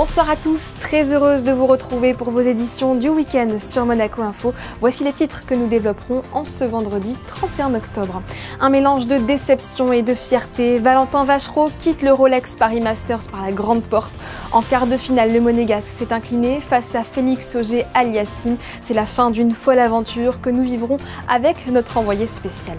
Bonsoir à tous, très heureuse de vous retrouver pour vos éditions du week-end sur Monaco Info. Voici les titres que nous développerons en ce vendredi 31 octobre. Un mélange de déception et de fierté. Valentin Vachereau quitte le Rolex Paris Masters par la grande porte. En quart de finale, le Monégasque s'est incliné face à Félix Auger-Aliassime. C'est la fin d'une folle aventure que nous vivrons avec notre envoyé spécial.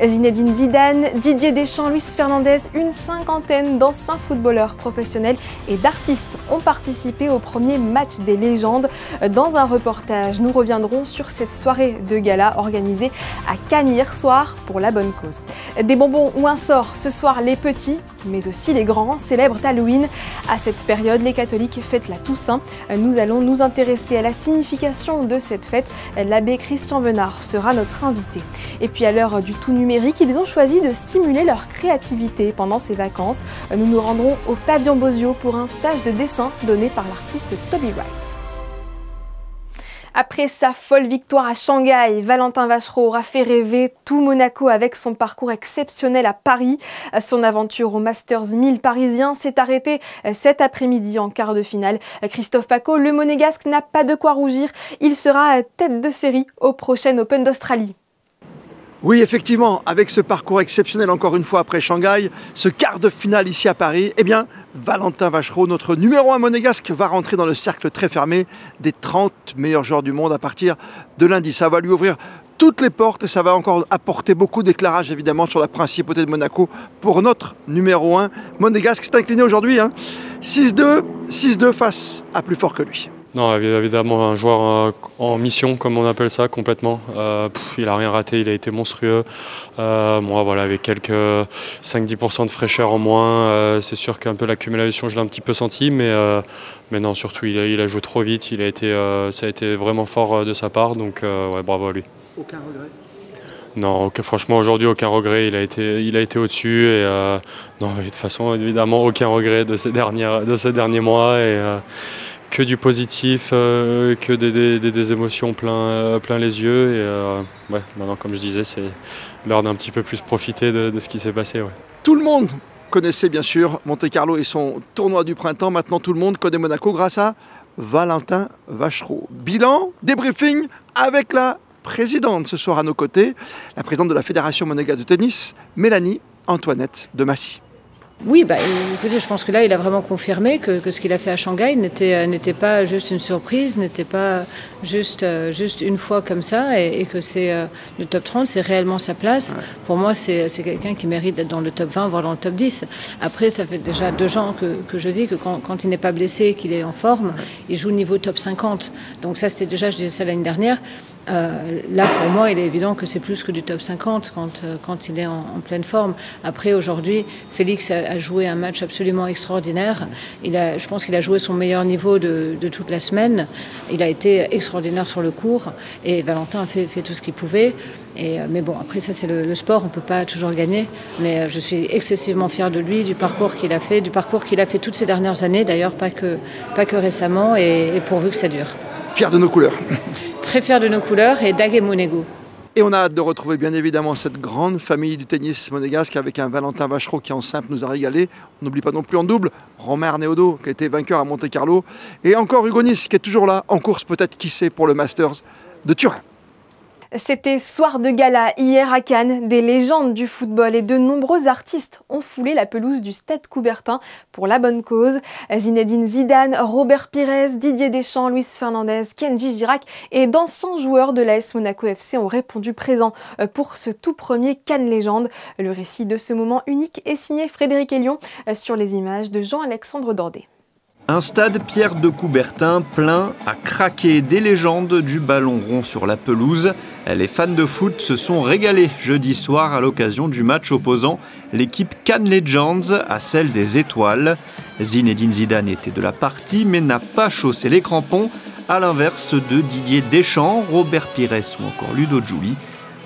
Zinedine Zidane, Didier Deschamps, Luis Fernandez, une cinquantaine d'anciens footballeurs professionnels et d'artistes ont participé au premier match des légendes. Dans un reportage, nous reviendrons sur cette soirée de gala organisée à Cannes hier soir pour la bonne cause. Des bonbons ou un sort, ce soir les petits, mais aussi les grands, célèbrent Halloween. À cette période, les catholiques fêtent la Toussaint. Nous allons nous intéresser à la signification de cette fête. L'abbé Christian Venard sera notre invité. Et puis à l'heure du tout numérique, ils ont choisi de stimuler leur créativité pendant ces vacances. Nous nous rendrons au Pavillon Bozio pour un stage de dessin donné par l'artiste Toby Wright. Après sa folle victoire à Shanghai, Valentin Vachereau aura fait rêver tout Monaco avec son parcours exceptionnel à Paris. Son aventure au Masters 1000 parisien s'est arrêtée cet après-midi en quart de finale. Christophe Pacaud, le Monégasque, n'a pas de quoi rougir. Il sera tête de série au prochain Open d'Australie. Oui, effectivement, avec ce parcours exceptionnel encore une fois après Shanghai, ce quart de finale ici à Paris, eh bien, Valentin Vachereau, notre numéro 1 monégasque, va rentrer dans le cercle très fermé des 30 meilleurs joueurs du monde à partir de lundi. Ça va lui ouvrir toutes les portes et ça va encore apporter beaucoup d'éclairage évidemment sur la principauté de Monaco pour notre numéro 1 monégasque. C'est incliné aujourd'hui, 6-2 face à plus fort que lui. Non, évidemment, un joueur en mission, comme on appelle ça, complètement. Il n'a rien raté, il a été monstrueux. Moi, voilà, avec quelques 5-10% de fraîcheur en moins, c'est sûr qu'un peu l'accumulation, je l'ai un petit peu senti, mais non, surtout, il a joué trop vite, ça a été vraiment fort de sa part, donc ouais, bravo à lui. Aucun regret? Non, franchement, aujourd'hui, aucun regret. Il a été au-dessus. Et non, de toute façon, évidemment, aucun regret de ces derniers mois. Et que du positif, que des émotions plein les yeux. Et ouais, maintenant, comme je disais, c'est l'heure d'un petit peu plus profiter de ce qui s'est passé. Ouais. Tout le monde connaissait bien sûr Monte-Carlo et son tournoi du printemps. Maintenant, tout le monde connaît Monaco grâce à Valentin Vachereau. Bilan, débriefing avec la présidente ce soir à nos côtés, la présidente de la Fédération monégasque de tennis, Mélanie Antoinette de Massy. Oui, écoutez, je pense que là, il a vraiment confirmé que ce qu'il a fait à Shanghai n'était pas juste une surprise, n'était pas juste une fois comme ça, et que c'est le top 30, c'est réellement sa place. Ouais. Pour moi, c'est quelqu'un qui mérite d'être dans le top 20, voire dans le top 10. Après, ça fait déjà 2 ans que je dis que quand il n'est pas blessé, qu'il est en forme, il joue niveau top 50. Donc ça, c'était déjà, je disais ça l'année dernière. Là, pour moi, il est évident que c'est plus que du top 50 quand il est en pleine forme. Après, aujourd'hui, Félix a joué un match absolument extraordinaire. Je pense qu'il a joué son meilleur niveau de toute la semaine. Il a été extraordinaire sur le court et Valentin a fait tout ce qu'il pouvait. Mais bon, après ça, c'est le sport, on ne peut pas toujours gagner. Mais je suis excessivement fière de lui, du parcours qu'il a fait toutes ces dernières années, d'ailleurs, pas que récemment, et pourvu que ça dure. Fier de nos couleurs. Très fier de nos couleurs et d'Agé Monégo. Et on a hâte de retrouver bien évidemment cette grande famille du tennis monégasque avec un Valentin Vachereau qui en simple nous a régalé. On n'oublie pas non plus en double Romain Arneaudo qui a été vainqueur à Monte-Carlo. Et encore Hugo Nys qui est toujours là en course peut-être qui sait pour le Masters de Turin. C'était soir de gala hier à Cannes. Des légendes du football et de nombreux artistes ont foulé la pelouse du Stade Coubertin pour la bonne cause. Zinedine Zidane, Robert Pires, Didier Deschamps, Luis Fernandez, Kenji Girac et d'anciens joueurs de l'AS Monaco FC ont répondu présent pour ce tout premier Cannes Légende. Le récit de ce moment unique est signé Frédéric Elion sur les images de Jean-Alexandre Dordet. Un stade Pierre de Coubertin plein à craquer, des légendes du ballon rond sur la pelouse. Les fans de foot se sont régalés jeudi soir à l'occasion du match opposant l'équipe Cannes Legends à celle des Étoiles. Zinedine Zidane était de la partie mais n'a pas chaussé les crampons, à l'inverse de Didier Deschamps, Robert Pires ou encore Ludo Giuli.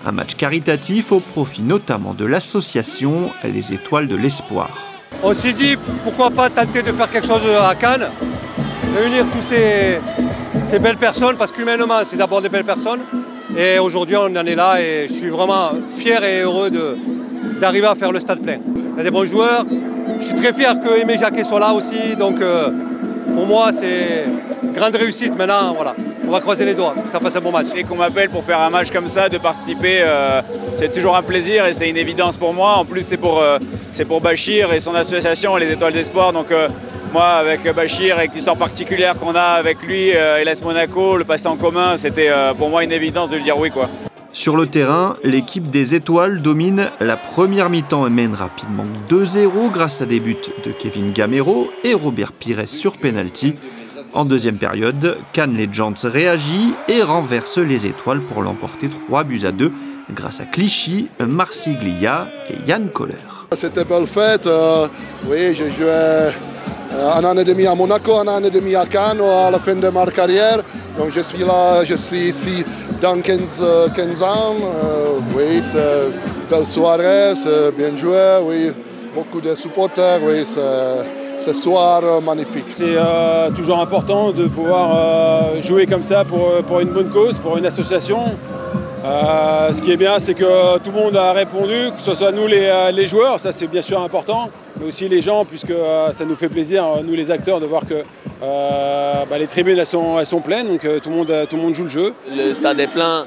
Un match caritatif au profit notamment de l'association Les Étoiles de l'Espoir. On s'est dit pourquoi pas tenter de faire quelque chose à Cannes, réunir toutes ces belles personnes, parce qu'humainement c'est d'abord des belles personnes. Et aujourd'hui on en est là et je suis vraiment fier et heureux d'arriver à faire le stade plein. Il y a des bons joueurs, je suis très fier que Aimé Jacquet soit là aussi, donc pour moi, c'est une grande réussite. Maintenant, voilà, on va croiser les doigts, que ça fasse un bon match. Et qu'on m'appelle pour faire un match comme ça, de participer, c'est toujours un plaisir et c'est une évidence pour moi. En plus, c'est pour Bachir et son association, les Étoiles des Sports. Donc moi, avec Bachir, avec l'histoire particulière qu'on a avec lui et l'AS Monaco, le passé en commun, c'était pour moi une évidence de lui dire oui, quoi. Sur le terrain, l'équipe des Étoiles domine la première mi-temps et mène rapidement 2-0 grâce à des buts de Kevin Gamero et Robert Pires sur penalty. En deuxième période, Cannes Legends réagit et renverse les Étoiles pour l'emporter 3-2 grâce à Clichy, Marsiglia et Yann Koller. C'était belle fête. Oui, j'ai joué un an et demi à Monaco, un an et demi à Cannes à la fin de ma carrière. Donc je suis là, je suis ici dans 15 ans. Oui, c'est une belle soirée, c'est bien joué. Oui, beaucoup de supporters. Oui, c'est soir magnifique. C'est toujours important de pouvoir jouer comme ça pour une bonne cause, pour une association. Ce qui est bien, c'est que tout le monde a répondu, que ce soit nous les joueurs, ça c'est bien sûr important, mais aussi les gens, puisque ça nous fait plaisir, nous les acteurs, de voir que les tribunes elles sont pleines, donc tout le monde joue le jeu. Le stade est plein,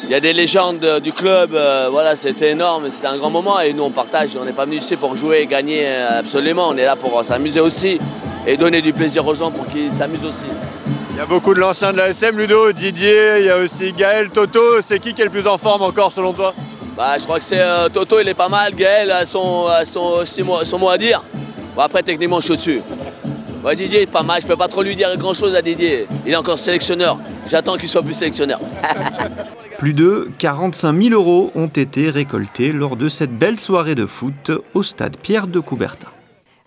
il y a des légendes du club, voilà, c'était énorme, c'était un grand moment et nous on partage, on n'est pas venu ici pour jouer et gagner absolument, on est là pour s'amuser aussi et donner du plaisir aux gens pour qu'ils s'amusent aussi. Il y a beaucoup de l'ancien de l'ASM, Ludo, Didier, il y a aussi Gaël, Toto. C'est qui est le plus en forme encore selon toi? Je crois que c'est Toto, il est pas mal. Gaël a son mot à dire. Bon, après, techniquement, je suis au-dessus. Didier est pas mal, je peux pas trop lui dire grand-chose à Didier. Il est encore sélectionneur. J'attends qu'il soit plus sélectionneur. Plus de 45 000 € ont été récoltés lors de cette belle soirée de foot au stade Pierre de Coubertin.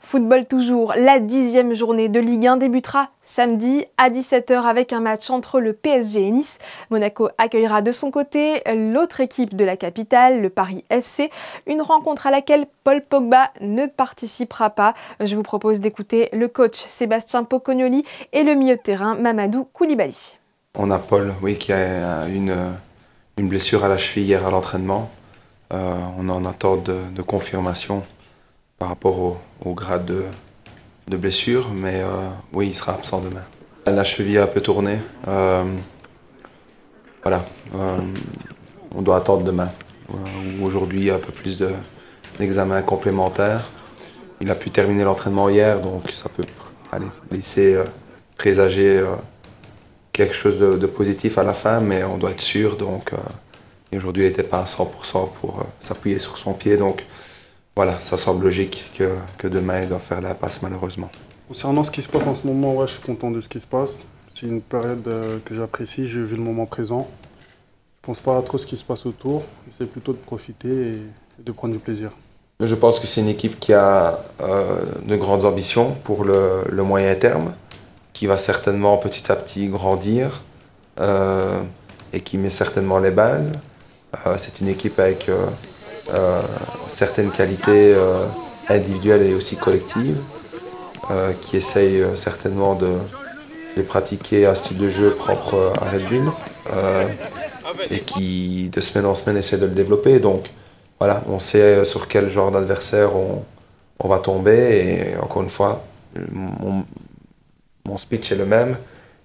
Football toujours, la 10e journée de Ligue 1 débutera samedi à 17 h avec un match entre le PSG et Nice. Monaco accueillera de son côté l'autre équipe de la capitale, le Paris FC. Une rencontre à laquelle Paul Pogba ne participera pas. Je vous propose d'écouter le coach Sébastien Pocognoli et le milieu de terrain Mamadou Koulibaly. On a Paul, oui, qui a une blessure à la cheville hier à l'entraînement. On en attend de confirmation par rapport au grade de blessure, mais oui, il sera absent demain. La cheville a un peu tourné. Voilà, on doit attendre demain. Aujourd'hui, il y a un peu plus d'examens complémentaires. Il a pu terminer l'entraînement hier, donc ça peut laisser présager quelque chose de positif à la fin, mais on doit être sûr. Donc, aujourd'hui, il n'était pas à 100% pour s'appuyer sur son pied. Donc, voilà, ça semble logique que demain il doit faire la passe malheureusement. Concernant ce qui se passe en ce moment, ouais, je suis content de ce qui se passe. C'est une période que j'apprécie, j'ai vu le moment présent. Je pense pas à trop ce qui se passe autour, c'est plutôt de profiter et de prendre du plaisir. Je pense que c'est une équipe qui a de grandes ambitions pour le moyen terme, qui va certainement petit à petit grandir et qui met certainement les bases. C'est une équipe avec certaines qualités individuelles et aussi collectives, qui essaye certainement de pratiquer un style de jeu propre à Red Bull et qui de semaine en semaine essaie de le développer. Donc voilà, on sait sur quel genre d'adversaire on va tomber et encore une fois, mon speech est le même,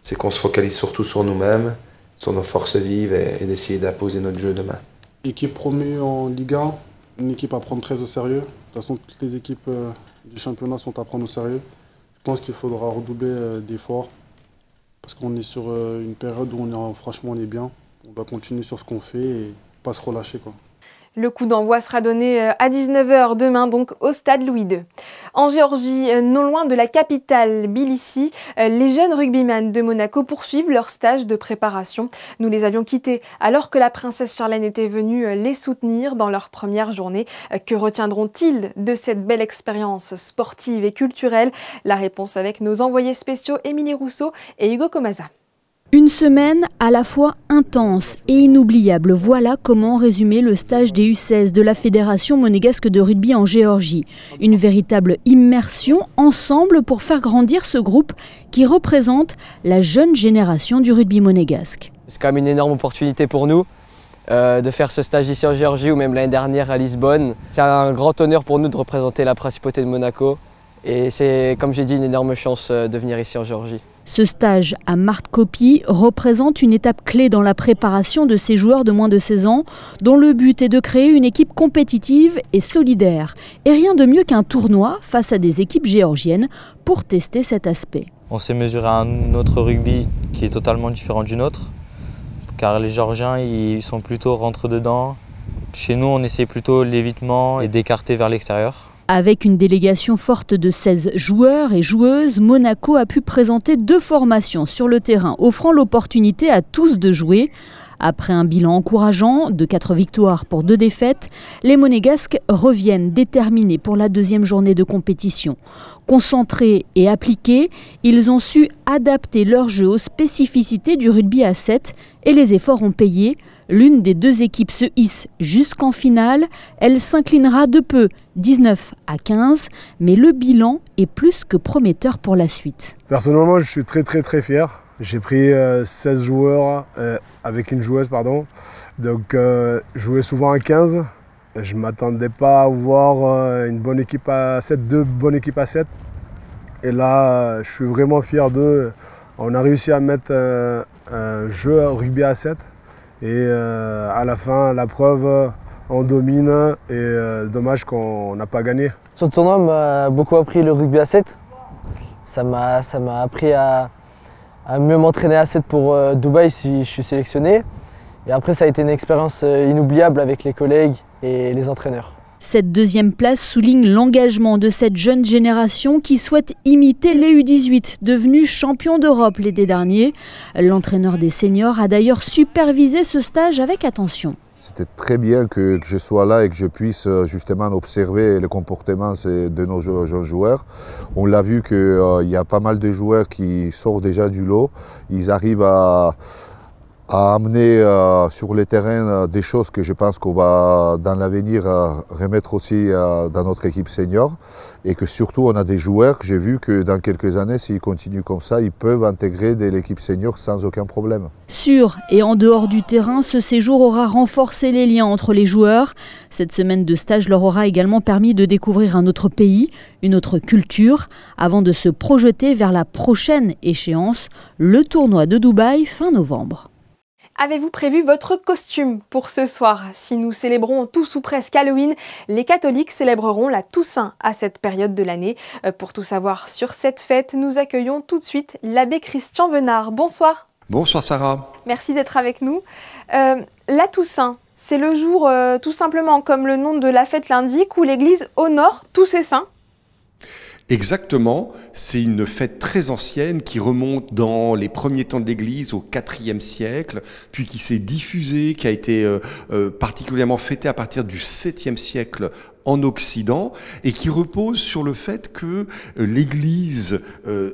c'est qu'on se focalise surtout sur nous-mêmes, sur nos forces vives et d'essayer d'imposer notre jeu demain. Équipe promue en Ligue 1, une équipe à prendre très au sérieux. De toute façon, toutes les équipes du championnat sont à prendre au sérieux. Je pense qu'il faudra redoubler d'efforts parce qu'on est sur une période où franchement on est bien. On doit continuer sur ce qu'on fait et pas se relâcher, quoi. Le coup d'envoi sera donné à 19 h demain, donc au stade Louis II. En Géorgie, non loin de la capitale Tbilissi, les jeunes rugbyman de Monaco poursuivent leur stage de préparation. Nous les avions quittés alors que la princesse Charlène était venue les soutenir dans leur première journée. Que retiendront-ils de cette belle expérience sportive et culturelle? La réponse avec nos envoyés spéciaux Émilie Rousseau et Hugo Comasa. Une semaine à la fois intense et inoubliable. Voilà comment résumer le stage des U16 de la Fédération monégasque de rugby en Géorgie. Une véritable immersion ensemble pour faire grandir ce groupe qui représente la jeune génération du rugby monégasque. C'est quand même une énorme opportunité pour nous de faire ce stage ici en Géorgie ou même l'année dernière à Lisbonne. C'est un grand honneur pour nous de représenter la principauté de Monaco Et c'est, comme j'ai dit, une énorme chance de venir ici en Géorgie. Ce stage à Martkopie représente une étape clé dans la préparation de ces joueurs de moins de 16 ans, dont le but est de créer une équipe compétitive et solidaire. Et rien de mieux qu'un tournoi face à des équipes géorgiennes pour tester cet aspect. On s'est mesuré à un autre rugby qui est totalement différent du nôtre, car les Géorgiens ils sont plutôt rentre-dedans. Chez nous, on essaie plutôt l'évitement et d'écarter vers l'extérieur. Avec une délégation forte de 16 joueurs et joueuses, Monaco a pu présenter 2 formations sur le terrain, offrant l'opportunité à tous de jouer. Après un bilan encourageant de 4 victoires pour 2 défaites, les Monégasques reviennent déterminés pour la 2e journée de compétition. Concentrés et appliqués, ils ont su adapter leur jeu aux spécificités du rugby à 7 et les efforts ont payé. L'une des 2 équipes se hisse jusqu'en finale. Elle s'inclinera de peu, 19-15, mais le bilan est plus que prometteur pour la suite. Personnellement, je suis très fier. J'ai pris 16 joueurs avec une joueuse, pardon. Donc, je jouais souvent à 15. Je ne m'attendais pas à voir une bonne équipe à 7, 2 bonnes équipes à 7. Et là, je suis vraiment fier d'eux. On a réussi à mettre un jeu rugby à 7. Et à la fin, la preuve, on domine. Et dommage qu'on n'a pas gagné. Ce tournoi m'a beaucoup appris le rugby à 7. Ça m'a appris à mieux m'entraîner à 7 pour Dubaï si je suis sélectionné. Et après, ça a été une expérience inoubliable avec les collègues et les entraîneurs. Cette 2e place souligne l'engagement de cette jeune génération qui souhaite imiter les U18, devenus champions d'Europe l'été dernier. L'entraîneur des seniors a d'ailleurs supervisé ce stage avec attention. C'était très bien que je sois là et que je puisse justement observer le comportement de nos jeunes joueurs. On l'a vu qu'il y a pas mal de joueurs qui sortent déjà du lot. Ils arrivent à amener sur le terrain des choses que je pense qu'on va dans l'avenir remettre aussi dans notre équipe senior. Et que surtout on a des joueurs que j'ai vu que dans quelques années, s'ils continuent comme ça, ils peuvent intégrer l'équipe senior sans aucun problème. Sur et en dehors du terrain, ce séjour aura renforcé les liens entre les joueurs. Cette semaine de stage leur aura également permis de découvrir un autre pays, une autre culture, avant de se projeter vers la prochaine échéance, le tournoi de Dubaï fin novembre. Avez-vous prévu votre costume pour ce soir? Si nous célébrons tous ou presque Halloween, les catholiques célébreront la Toussaint à cette période de l'année. Pour tout savoir sur cette fête, nous accueillons tout de suite l'abbé Christian Venard. Bonsoir. Bonsoir Sarah. Merci d'être avec nous. La Toussaint, c'est le jour tout simplement comme le nom de la fête l'indique où l'Église honore tous ses saints. Exactement, c'est une fête très ancienne qui remonte dans les premiers temps de l'Église au IVe siècle, puis qui s'est diffusée, qui a été particulièrement fêtée à partir du 7e siècle en Occident et qui repose sur le fait que l'Église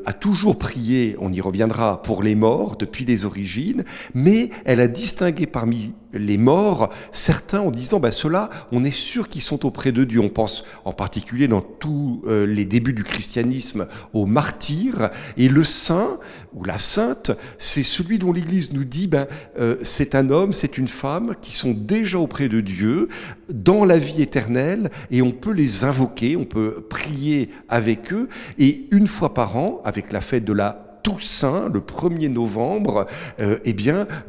a toujours prié, on y reviendra, pour les morts depuis les origines, mais elle a distingué parmi les morts certains en disant ceux-là, on est sûr qu'ils sont auprès de Dieu. On pense en particulier dans tous les débuts du christianisme aux martyrs, et le saint ou la sainte, c'est celui dont l'Église nous dit c'est un homme, c'est une femme qui sont déjà auprès de Dieu dans la vie éternelle, et on peut les invoquer, on peut prier avec eux, et une fois par an, avec la fête de la Toussaint, le 1er novembre,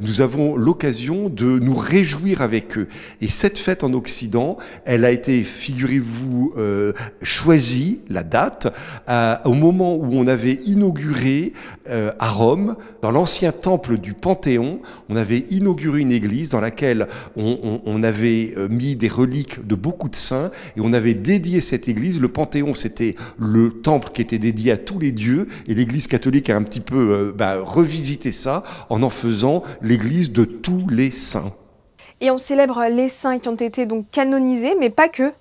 nous avons l'occasion de nous réjouir avec eux. Et cette fête en Occident, elle a été, figurez-vous, choisie, la date, au moment où on avait inauguré à Rome, dans l'ancien temple du Panthéon, on avait inauguré une église dans laquelle on avait mis des reliques de beaucoup de saints, et on avait dédié cette église. Le Panthéon, c'était le temple qui était dédié à tous les dieux, et l'Église catholique a un petit peu revisiter ça en faisant l'église de tous les saints. Et on célèbre les saints qui ont été donc canonisés, mais pas que.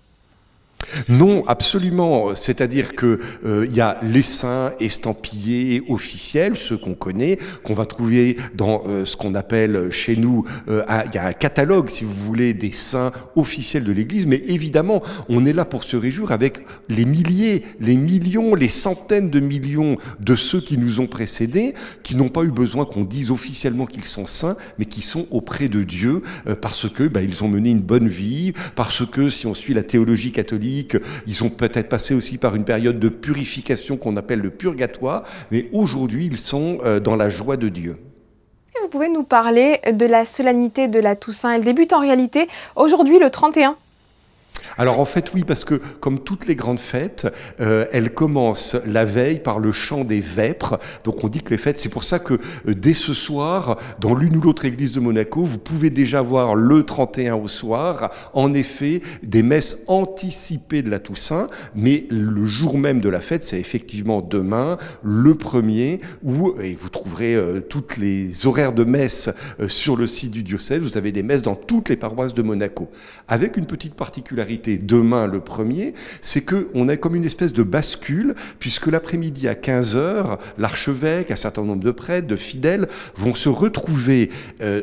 Non, absolument. C'est-à-dire que y a les saints estampillés officiels, ceux qu'on connaît, qu'on va trouver dans ce qu'on appelle chez nous, il y a un catalogue, si vous voulez, des saints officiels de l'Église. Mais évidemment, on est là pour se réjouir avec les milliers, les millions, les centaines de millions de ceux qui nous ont précédés, qui n'ont pas eu besoin qu'on dise officiellement qu'ils sont saints, mais qui sont auprès de Dieu parce que ils ont mené une bonne vie, parce que si on suit la théologie catholique, catholiques, ils ont peut-être passé aussi par une période de purification qu'on appelle le purgatoire, mais aujourd'hui ils sont dans la joie de Dieu. Est-ce que vous pouvez nous parler de la solennité de la Toussaint? Elle débute en réalité aujourd'hui le 31. Alors en fait oui, parce que comme toutes les grandes fêtes, elles commencent la veille par le chant des vêpres. Donc on dit que les fêtes, c'est pour ça que dès ce soir, dans l'une ou l'autre église de Monaco, vous pouvez déjà voir le 31 au soir, en effet, des messes anticipées de la Toussaint, mais le jour même de la fête, c'est effectivement demain, le 1er, où, et vous trouverez toutes les horaires de messe sur le site du diocèse, vous avez des messes dans toutes les paroisses de Monaco. Avec une petite particularité demain le 1er, c'est qu'on a comme une espèce de bascule, puisque l'après-midi à 15h, l'archevêque, un certain nombre de prêtres, de fidèles, vont se retrouver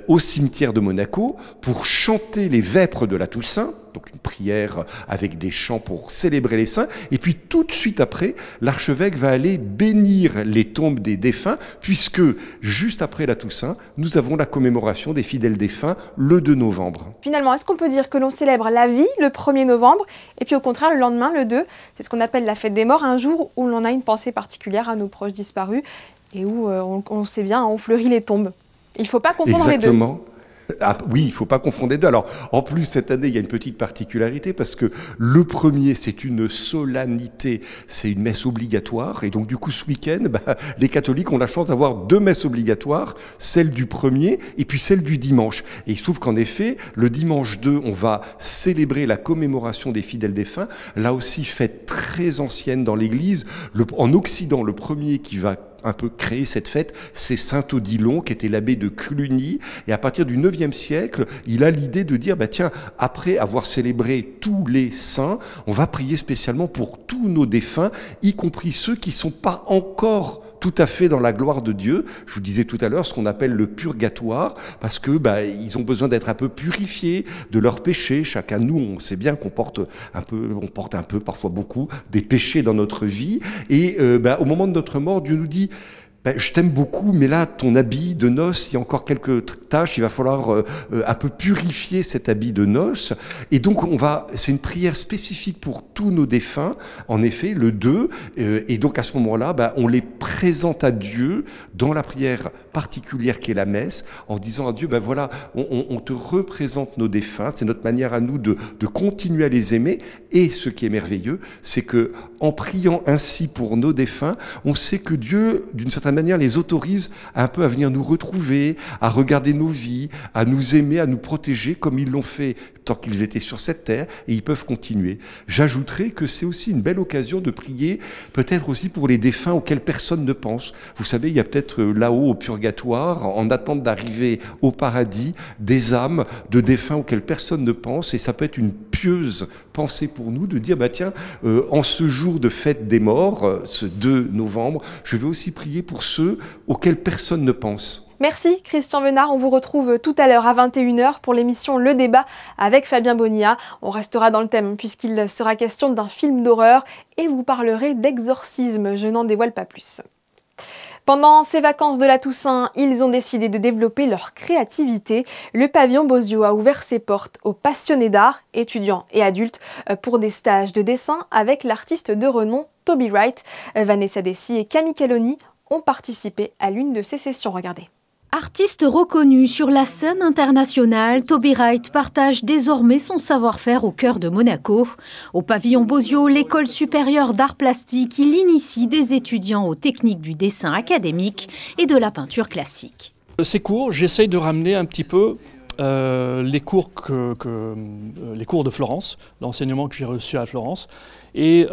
au cimetière de Monaco pour chanter les vêpres de la Toussaint, donc une prière avec des chants pour célébrer les saints, et puis tout de suite après, l'archevêque va aller bénir les tombes des défunts, puisque juste après la Toussaint, nous avons la commémoration des fidèles défunts le 2 novembre. Finalement, est-ce qu'on peut dire que l'on célèbre la vie le 1er novembre, et puis au contraire le lendemain, le 2, c'est ce qu'on appelle la fête des morts, un jour où l'on a une pensée particulière à nos proches disparus, et où, on sait bien, on fleurit les tombes. Il ne faut pas confondre les deux. Exactement. Ah, oui, il ne faut pas confondre les deux. Alors, en plus, cette année, il y a une petite particularité parce que le 1er, c'est une solennité, c'est une messe obligatoire. Et donc, du coup, ce week-end, les catholiques ont la chance d'avoir 2 messes obligatoires, celle du 1er et puis celle du dimanche. Et il se trouve qu'en effet, le dimanche 2, on va célébrer la commémoration des fidèles défunts. Là aussi, fête très ancienne dans l'Église. En Occident, le 1er qui va un peu créé cette fête, c'est saint Odilon, qui était l'abbé de Cluny, et à partir du 9e siècle, il a l'idée de dire, tiens, après avoir célébré tous les saints, on va prier spécialement pour tous nos défunts, y compris ceux qui ne sont pas encore tout à fait dans la gloire de Dieu. Je vous disais tout à l'heure ce qu'on appelle le purgatoire, parce que ils ont besoin d'être un peu purifiés de leurs péchés. Chacun de nous, on sait bien qu'on porte un peu, parfois beaucoup, des péchés dans notre vie. Et au moment de notre mort, Dieu nous dit: je t'aime beaucoup, mais là, ton habit de noces, il y a encore quelques tâches, il va falloir un peu purifier cet habit de noces. Et donc, c'est une prière spécifique pour tous nos défunts, en effet, le 2. Et donc, à ce moment-là, on les présente à Dieu dans la prière particulière qui est la messe, en disant à Dieu, voilà, on te représente nos défunts, c'est notre manière à nous de continuer à les aimer. Et ce qui est merveilleux, c'est que en priant ainsi pour nos défunts, on sait que Dieu, d'une certaine manière, les autorise un peu à venir nous retrouver, à regarder nos vies, à nous aimer, à nous protéger comme ils l'ont fait tant qu'ils étaient sur cette terre, et ils peuvent continuer. J'ajouterai que c'est aussi une belle occasion de prier peut-être aussi pour les défunts auxquels personne ne pense. Vous savez, il y a peut-être là-haut au purgatoire, en attente d'arriver au paradis, des âmes de défunts auxquels personne ne pense, et ça peut être une pieuse pensée pour nous de dire, tiens, en ce jour de fête des morts, ce 2 novembre, je vais aussi prier pour ceux auxquels personne ne pense. Merci Christian Venard, on vous retrouve tout à l'heure à 21h pour l'émission Le Débat avec Fabien Bonilla. On restera dans le thème puisqu'il sera question d'un film d'horreur et vous parlerez d'exorcisme, je n'en dévoile pas plus. Pendant ces vacances de la Toussaint, ils ont décidé de développer leur créativité. Le pavillon Bozio a ouvert ses portes aux passionnés d'art, étudiants et adultes, pour des stages de dessin avec l'artiste de renom Toby Wright. Vanessa Dessy et Camille Caloni ont participé à l'une de ces sessions. Regardez. Artiste reconnu sur la scène internationale, Toby Wright partage désormais son savoir-faire au cœur de Monaco. Au pavillon Bozio, l'école supérieure d'art plastique, il initie des étudiants aux techniques du dessin académique et de la peinture classique. Ces cours, j'essaye de ramener un petit peu les cours de Florence, l'enseignement que j'ai reçu à Florence, et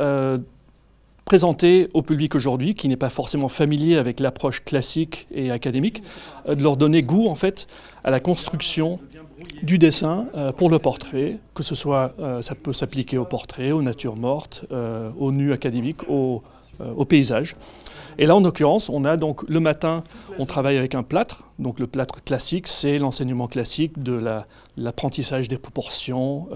présenter au public aujourd'hui, qui n'est pas forcément familier avec l'approche classique et académique, de leur donner goût en fait à la construction du dessin pour le portrait, que ce soit, ça peut s'appliquer au portrait, aux natures mortes, aux nus académiques, au paysage. Et là, en l'occurrence, on a donc le matin, on travaille avec un plâtre. Donc le plâtre classique, c'est l'enseignement classique de l'apprentissage des proportions,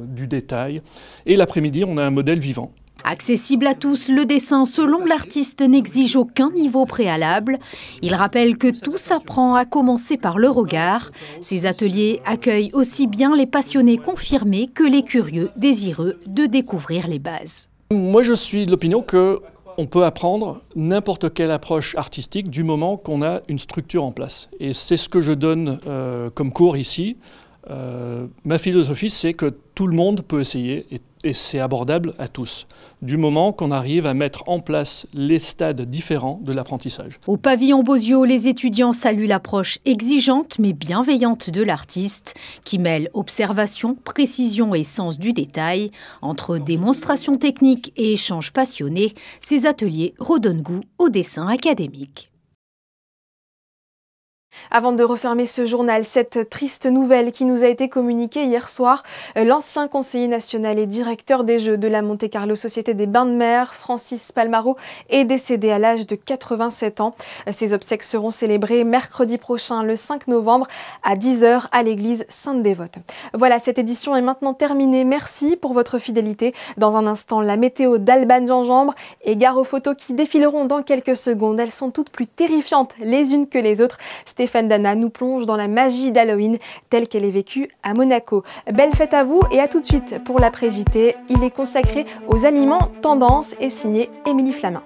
du détail. Et l'après-midi, on a un modèle vivant. Accessible à tous, le dessin, selon l'artiste, n'exige aucun niveau préalable. Il rappelle que tout s'apprend à commencer par le regard. Ces ateliers accueillent aussi bien les passionnés confirmés que les curieux désireux de découvrir les bases. Moi, je suis de l'opinion qu'on peut apprendre n'importe quelle approche artistique du moment qu'on a une structure en place. Et c'est ce que je donne comme cours ici. Ma philosophie, c'est que tout le monde peut essayer et c'est abordable à tous, du moment qu'on arrive à mettre en place les stades différents de l'apprentissage. Au pavillon Bozio, les étudiants saluent l'approche exigeante mais bienveillante de l'artiste, qui mêle observation, précision et sens du détail. Entre démonstrations techniques et échanges passionnés, ces ateliers redonnent goût au dessin académique. Avant de refermer ce journal, cette triste nouvelle qui nous a été communiquée hier soir, l'ancien conseiller national et directeur des Jeux de la Monte-Carlo Société des Bains de Mer, Francis Palmaro, est décédé à l'âge de 87 ans. Ses obsèques seront célébrées mercredi prochain, le 5 novembre, à 10h à l'église Sainte-Dévote. Voilà, cette édition est maintenant terminée. Merci pour votre fidélité. Dans un instant, la météo d'Alban Gingembre et gare aux photos qui défileront dans quelques secondes. Elles sont toutes plus terrifiantes les unes que les autres. Stéphane Dana nous plonge dans la magie d'Halloween telle qu'elle est vécue à Monaco. Belle fête à vous et à tout de suite pour l'après-JT. Il est consacré aux aliments tendances et signé Émilie Flamin.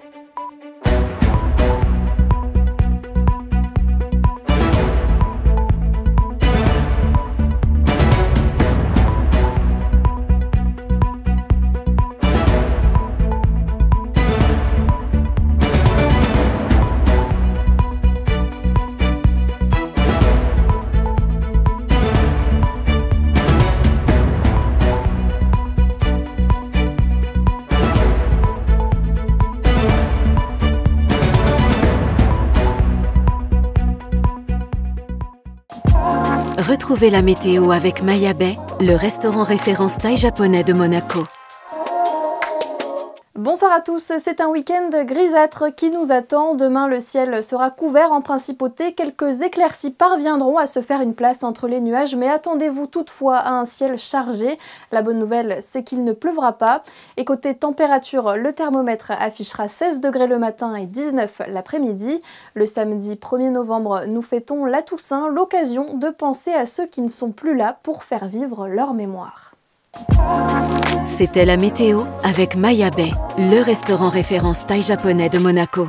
Retrouvez la météo avec Maya Bay, le restaurant référence thaï japonais de Monaco. Bonsoir à tous, c'est un week-end grisâtre qui nous attend. Demain, le ciel sera couvert en principauté. Quelques éclaircies parviendront à se faire une place entre les nuages, mais attendez-vous toutefois à un ciel chargé. La bonne nouvelle, c'est qu'il ne pleuvra pas. Et côté température, le thermomètre affichera 16 degrés le matin et 19 l'après-midi. Le samedi 1er novembre, nous fêtons la Toussaint, l'occasion de penser à ceux qui ne sont plus là pour faire vivre leur mémoire. C'était la météo avec Maya Bay, le restaurant référence thaï japonais de Monaco.